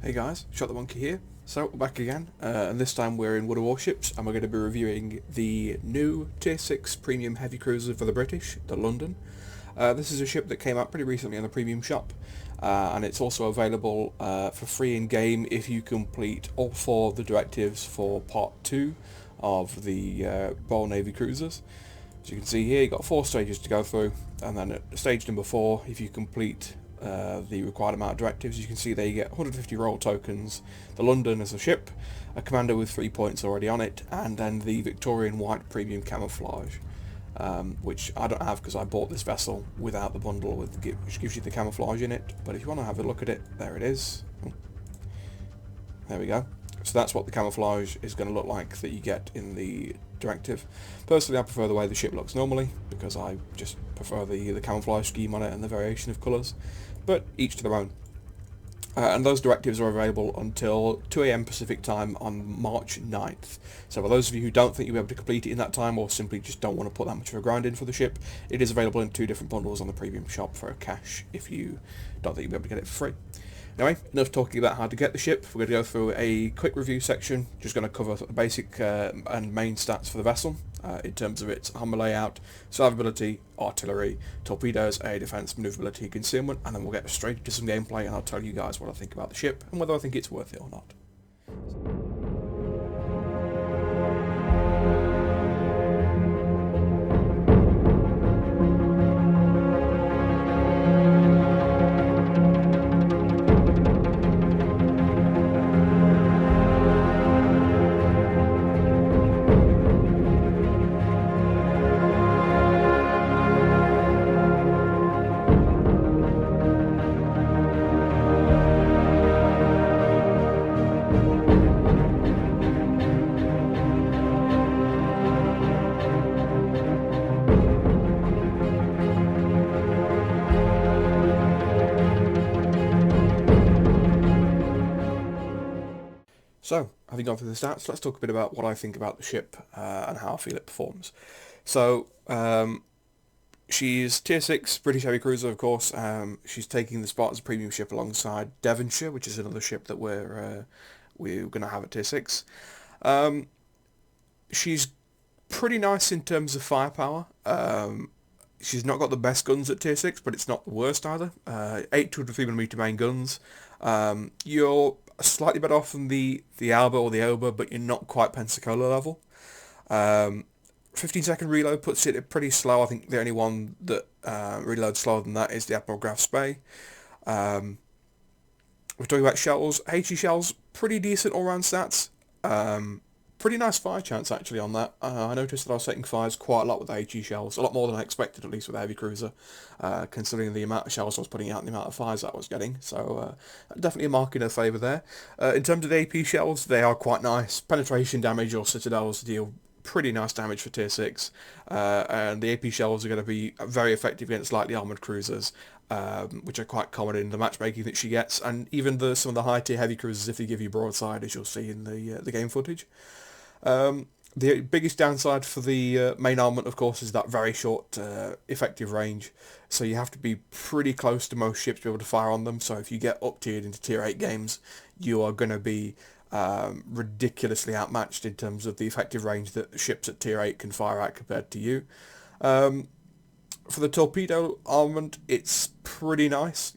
Hey guys, Shot the Monkey here. So, we're back again, and this time we're in Warships, and we're going to be reviewing the new Tier 6 Premium Heavy Cruiser for the British, the London. This is a ship that came out pretty recently in the premium shop, and it's also available for free in-game if you complete all 4 of the directives for Part 2 of the Royal Navy Cruisers. As you can see here, you've got 4 stages to go through, and then at stage number 4, if you complete the required amount of directives, you can see there you get 150 roll tokens, the London as a ship, a commander with 3 points already on it, and then the Victorian White Premium Camouflage, which I don't have because I bought this vessel without the bundle, which gives you the camouflage in it. But if you want to have a look at it, there it is. There we go. So that's what the camouflage is going to look like that you get in the directive. Personally, I prefer the way the ship looks normally because I just prefer the camouflage scheme on it and the variation of colours. But each to their own. And those directives are available until 2 AM Pacific time on March 9th. So for those of you who don't think you'll be able to complete it in that time, or simply just don't want to put that much of a grind in for the ship, it is available in 2 different bundles on the premium shop for cash if you don't think you'll be able to get it for free. Anyway, enough talking about how to get the ship. We're going to go through a quick review section, just going to cover the basic and main stats for the vessel in terms of its armour layout, survivability, artillery, torpedoes, air defence, manoeuvrability, concealment, and then we'll get straight into some gameplay and I'll tell you guys what I think about the ship and whether I think it's worth it or not. So, having gone through the stats, let's talk a bit about what I think about the ship and how I feel it performs. So, she's Tier 6 British Heavy Cruiser, of course. She's taking the spot as a premium ship alongside Devonshire, which is another ship that we're going to have at Tier 6. She's pretty nice in terms of firepower. She's not got the best guns at Tier 6, but it's not the worst either. 8 203mm main guns. You're slightly better off than the Alba or the Oba, but you're not quite Pensacola level. 15-second reload puts it pretty slow. I think the only one that reloads slower than that is the Admiral Graf Spey. We're talking about shells. HE shells, pretty decent all-round stats. Pretty nice fire chance actually on that. I noticed that I was setting fires quite a lot with the HE shells, a lot more than I expected, at least with a heavy cruiser, considering the amount of shells I was putting out and the amount of fires that I was getting. So definitely a mark in her favour there. In terms of the AP shells, they are quite nice. Penetration damage or citadels deal pretty nice damage for Tier 6, and the AP shells are going to be very effective against lightly armoured cruisers, which are quite common in the matchmaking that she gets, and even some of the high tier heavy cruisers if they give you broadside, as you'll see in the game footage. The biggest downside for the main armament, of course, is that very short effective range. So you have to be pretty close to most ships to be able to fire on them. So if you get up-tiered into Tier 8 games, you are going to be ridiculously outmatched in terms of the effective range that ships at Tier 8 can fire at compared to you. For the torpedo armament, it's pretty nice.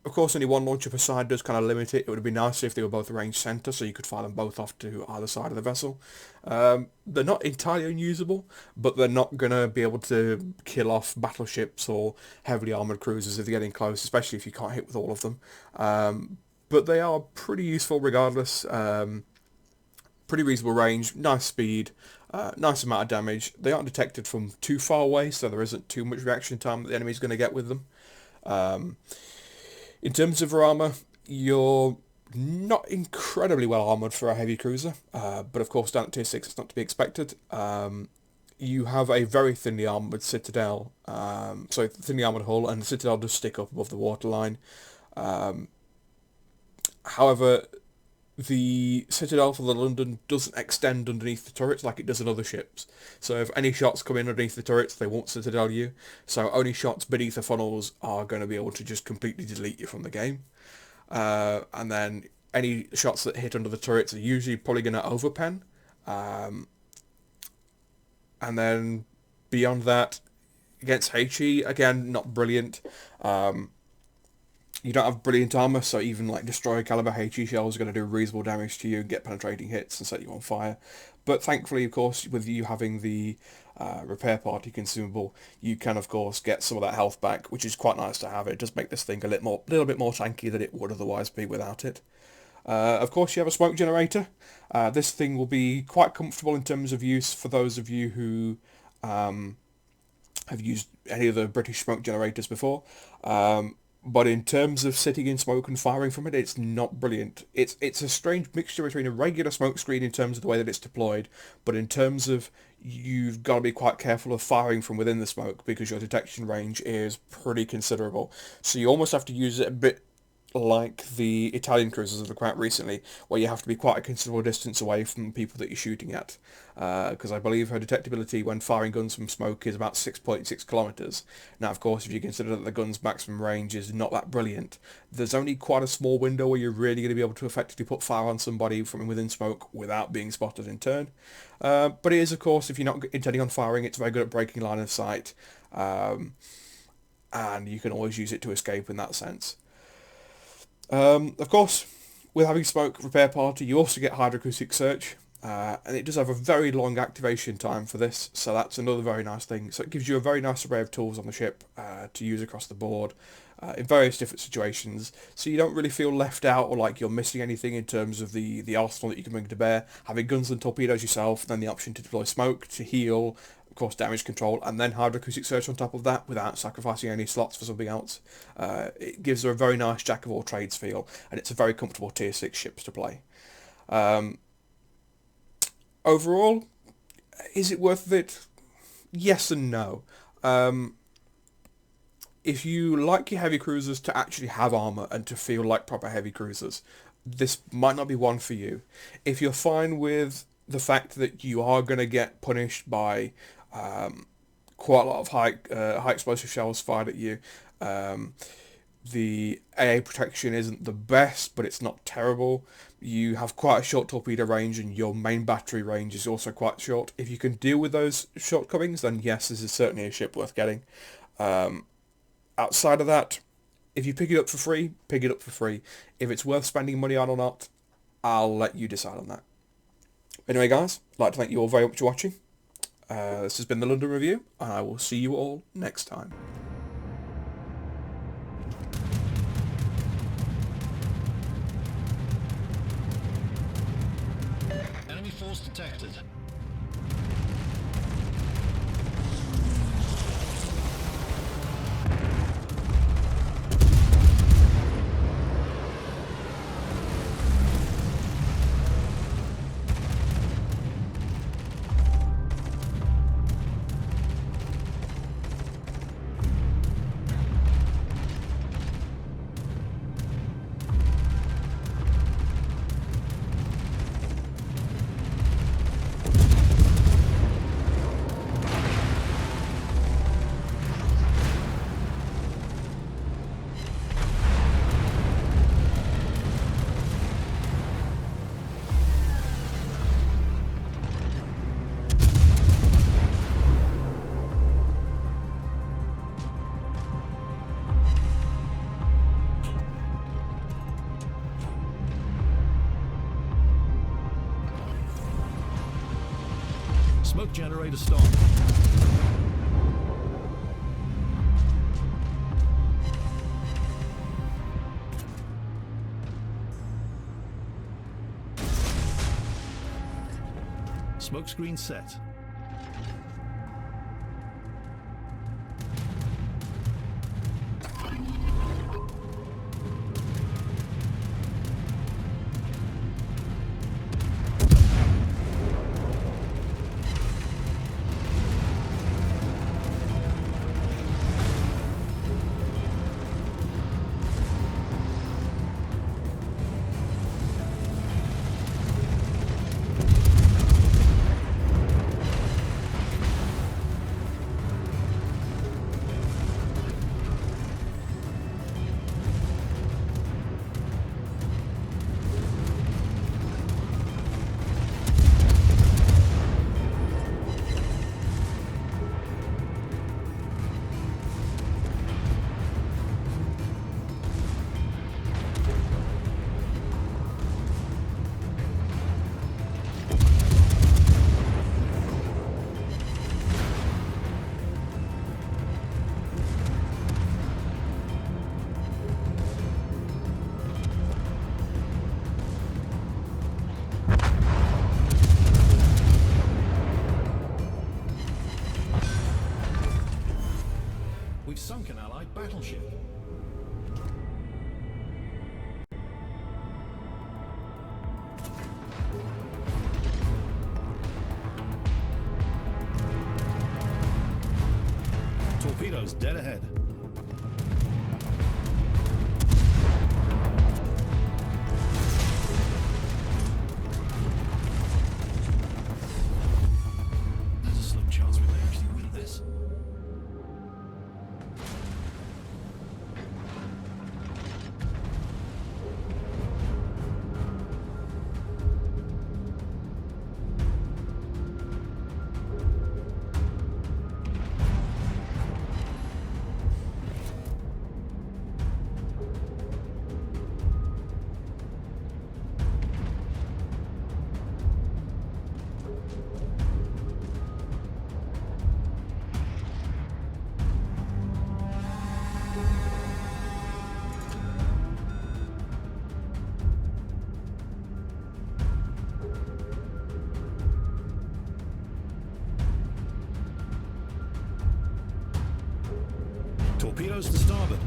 Of course, only one launcher per side does kind of limit it. It would be nicer if they were both arranged centre, so you could fire them both off to either side of the vessel. They're not entirely unusable, but they're not going to be able to kill off battleships or heavily armoured cruisers if they're getting close, especially if you can't hit with all of them. But they are pretty useful regardless. Pretty reasonable range, nice speed, nice amount of damage. They aren't detected from too far away, so there isn't too much reaction time that the enemy's going to get with them. In terms of her armour, you're not incredibly well armoured for a heavy cruiser, but of course down at Tier 6 it's not to be expected. You have a very thinly armoured citadel, thinly armoured hull, and the citadel does stick up above the waterline. However, the citadel for the London doesn't extend underneath the turrets like it does in other ships. So if any shots come in underneath the turrets, they won't citadel you. So only shots beneath the funnels are going to be able to just completely delete you from the game. and then any shots that hit under the turrets are usually probably going to overpen. Um, and then beyond that, against HE, again, not brilliant. You don't have brilliant armor, so even like destroyer caliber HE shells are going to do reasonable damage to you and get penetrating hits and set you on fire. But thankfully, of course, with you having the repair party consumable, you can of course get some of that health back, which is quite nice to have. It does make this thing a little bit more tanky than it would otherwise be without it. Of course, you have a smoke generator. This thing will be quite comfortable in terms of use for those of you who have used any of the British smoke generators before. But in terms of sitting in smoke and firing from it, it's not brilliant. It's a strange mixture between a regular smoke screen in terms of the way that it's deployed, but in terms of you've got to be quite careful of firing from within the smoke because your detection range is pretty considerable. So you almost have to use it a bit like the Italian cruisers that have come out recently, where you have to be quite a considerable distance away from people that you're shooting at. Because I believe her detectability when firing guns from smoke is about 6.6 kilometers. Now, of course, if you consider that the gun's maximum range is not that brilliant, there's only quite a small window where you're really going to be able to effectively put fire on somebody from within smoke without being spotted in turn. But it is, of course, if you're not intending on firing, it's very good at breaking line of sight. And you can always use it to escape in that sense. Of course, with having smoke repair party, you also get hydroacoustic search, and it does have a very long activation time for this, so that's another very nice thing. So it gives you a very nice array of tools on the ship to use across the board in various different situations, so you don't really feel left out or like you're missing anything in terms of the arsenal that you can bring to bear. Having guns and torpedoes yourself, then the option to deploy smoke to heal, of course damage control, and then hydroacoustic search on top of that without sacrificing any slots for something else. It gives her a very nice jack of all trades feel, and it's a very comfortable tier 6 ships to play. Overall, is it worth it? Yes and no. If you like your heavy cruisers to actually have armor and to feel like proper heavy cruisers, this might not be one for you. If you're fine with the fact that you are going to get punished by quite a lot of high explosive shells fired at you, the AA protection isn't the best, but it's not terrible. You have quite a short torpedo range, and your main battery range is also quite short. If you can deal with those shortcomings, then yes, this is certainly a ship worth getting. Outside of that, if you pick it up for free, pick it up for free. If it's worth spending money on or not, I'll let you decide on that. Anyway, guys, I'd like to thank you all very much for watching. This has been the London Review, and I will see you all next time. Enemy force detected. Smoke generator stopped. Smoke screen set. sunk an Allied battleship. Torpedoes dead ahead. There's a slim chance we may actually win this. Torpedoes to starboard.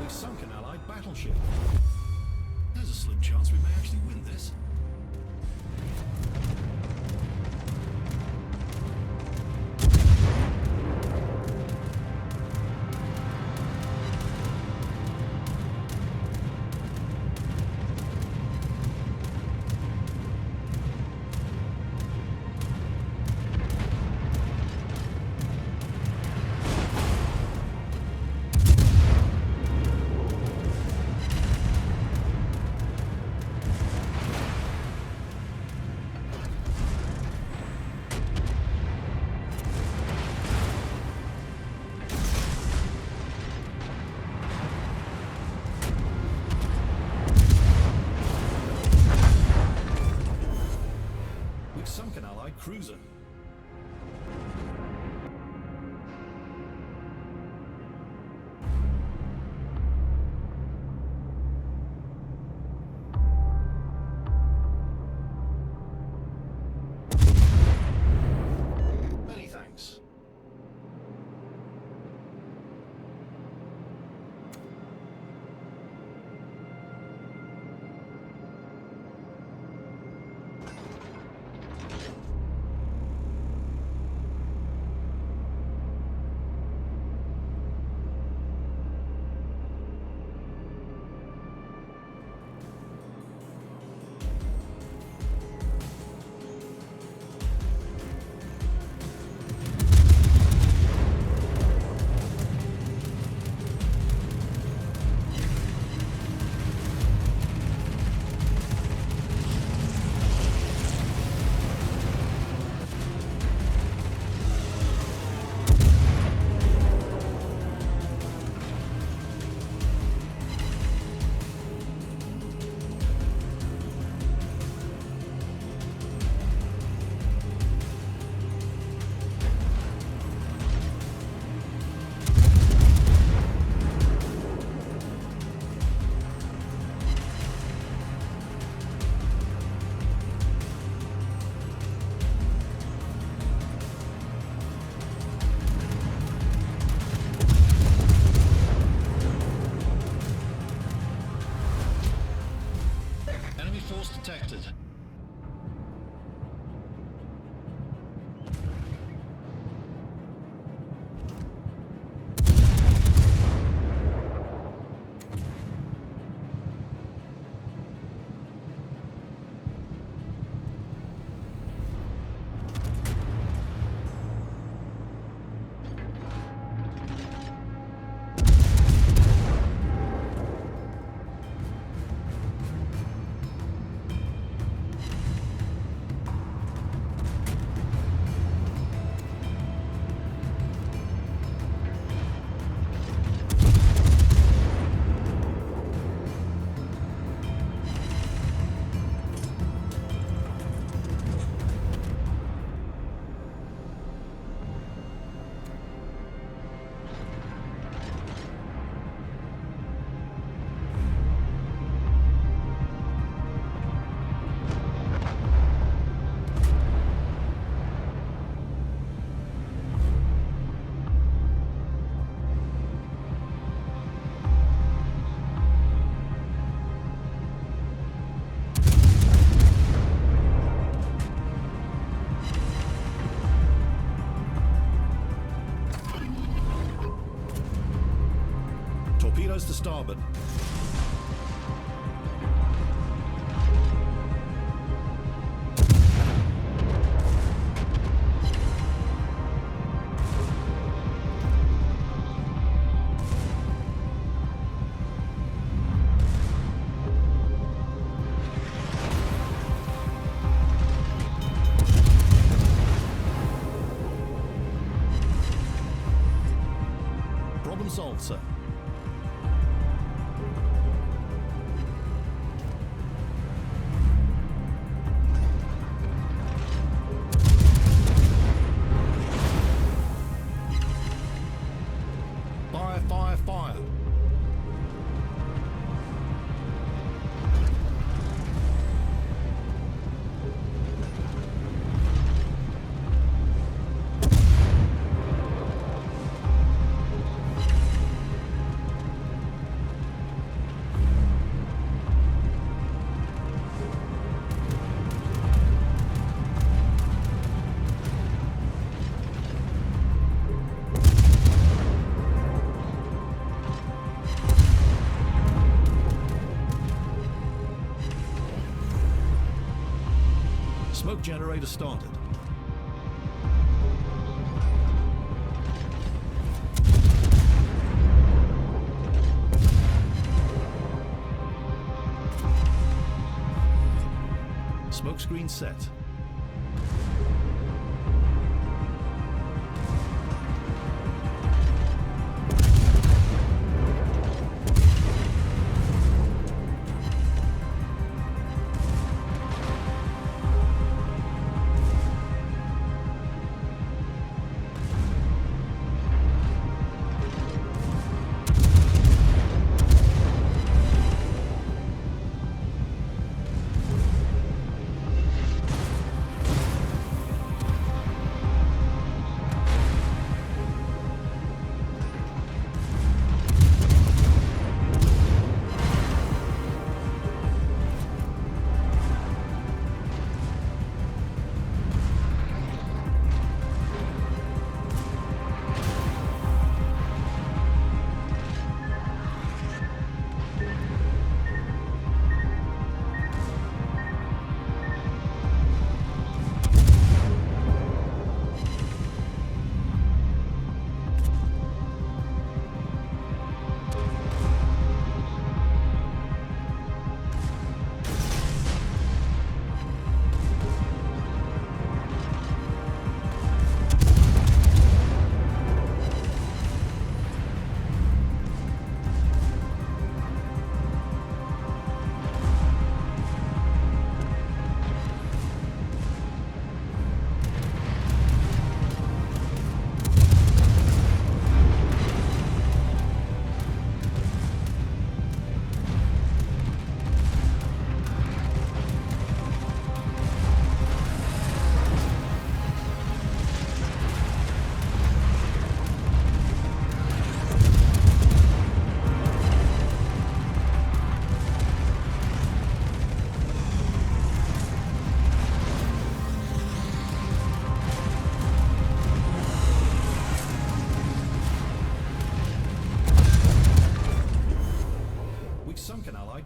We've sunk an Allied battleship. There's a slim chance we may actually win this. We've sunk an Allied cruiser. Many thanks. force detected. Torpedoes to starboard. Problem solved, sir. Fire, fire, fire. Smoke generator started. Smoke screen set.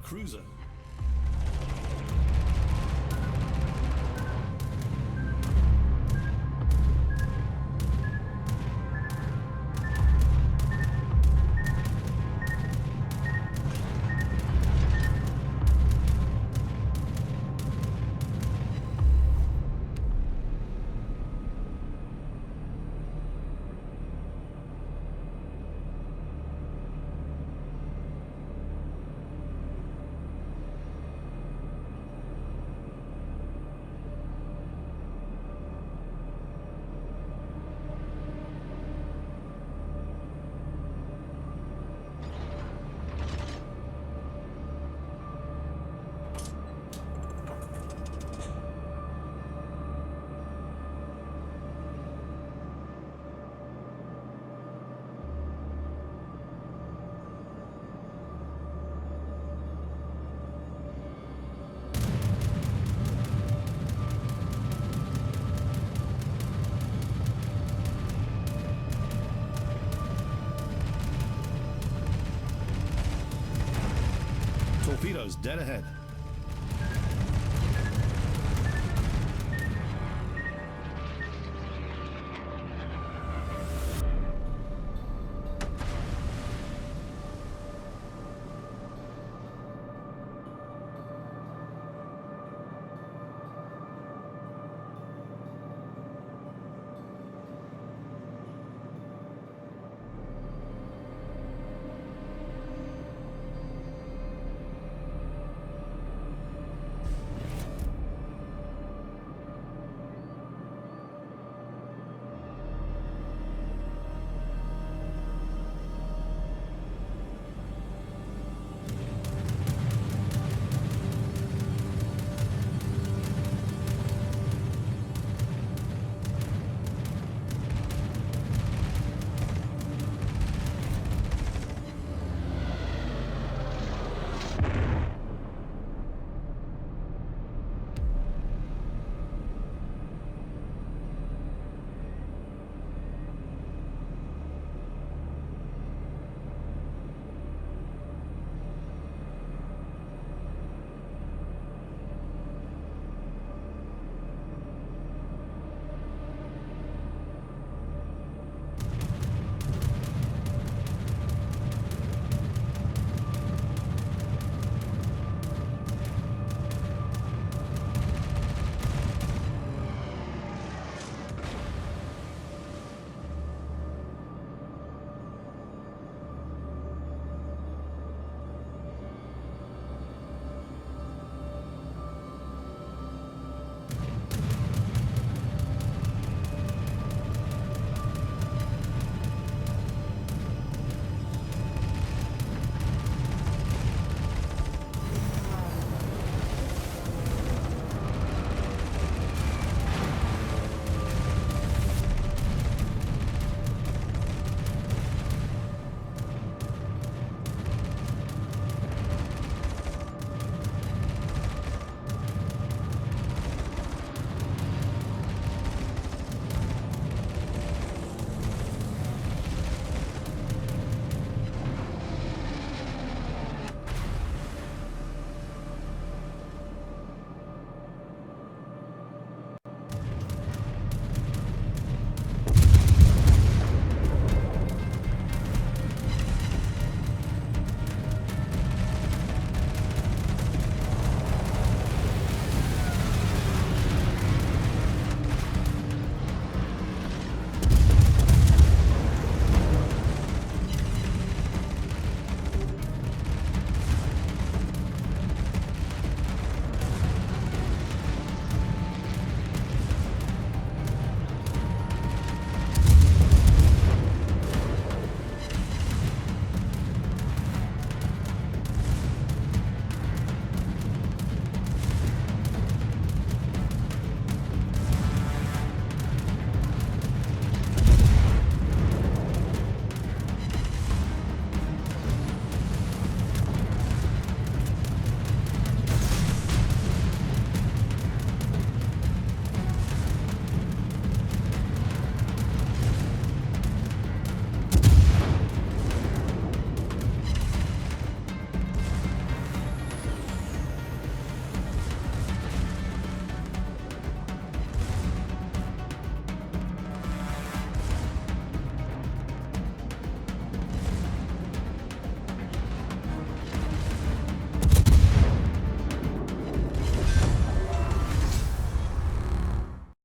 cruiser. Torpedoes dead ahead.